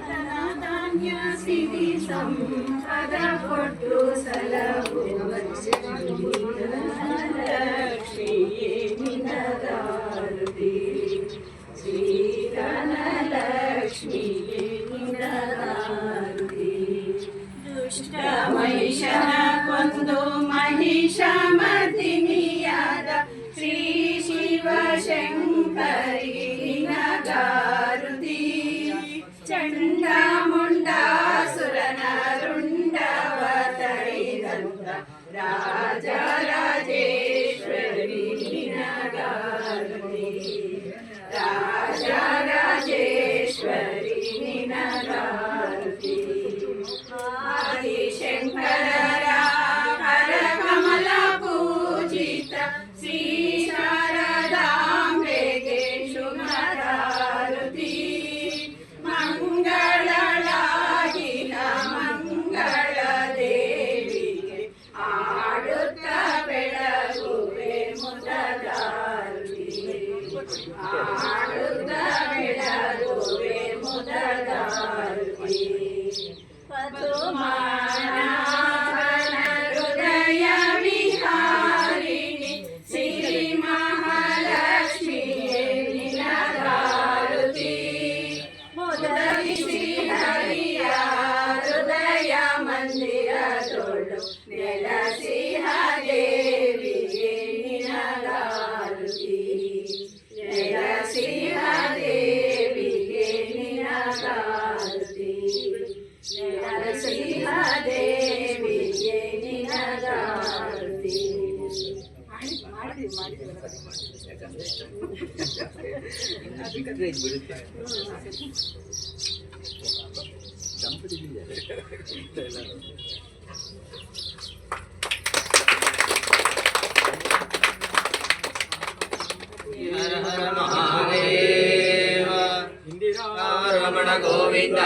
ಧನಧಾನ್ಯ ಸಿರಿ ಸಂಪದ ಕೊಟ್ಟು ಸಲಹುವ ಧನಲಕ್ಷ್ಮಿಯೇ ನಿನಗಾರತಿ. ಶ್ರೀ ಧನಲಕ್ಷ್ಮಿಯೇ ನಿನಗಾರತಿ. ದುಷ್ಟ ಮಹಿಷನ ಕೊಂದು ಮಹಿಷ ಮರ್ದಿನಿಯಾದ ಶ್ರೀ ಶಿವಶಂಕರಿ ನಿನಗಾರತಿ. ಚಂಡಮುಂಡಾಸುರನ ರುಂಡವ ತಡೆದಂತ ರಾಜರಾಜೇಶ್ವರಿ ನಿನಗಾರತಿ. ರಾಜರಾಜೇಶ್ವರಿ ನಿನಗಾರತಿ. ಆದಿಶಂಕರರ ಕರಕಮಲ ಪೂಜಿತ ಶ್ರೀ ಶಾರದಾಂಬೆಗೆ ಶುಭಾರತಿ. ಮಂಗಳಳಾಗಿನ ಮಂಗಳ ದೇವಿಗೆ ಆಡುತ್ತ ಬೆಳಗುವೆ ಮುದದಾರತಿ. ಆಡುತ್ತ ಬೆಳಗುವೆ ಮುದದಾರತಿ. ಪದ್ಮನಾಭನ ಹೃದಯ ವಿಹಾರಿಣಿ ಶ್ರೀ ಮಹಾಲಕ್ಷ್ಮಿಯೇ ನಿನಗಾರತಿ. ಶ್ರೀ ಹರಿಯ ಹೃದಯ ಮಂದಿರದೊಳು ನೆಲಸಿಹ ದೇವಿಗೆ ನಿನಗಾರತಿ. ನೆಲಸಿಹ ದೇವಿಗೆ ನಿನಗಾರತಿ. ನೆಲಸಿಹ ದೇವಿಗೆ ನಿನಗಾರತಿ. ಹರ ಹರ ಮಹಾದೇವ ರಮಣ ಗೋವಿಂದ.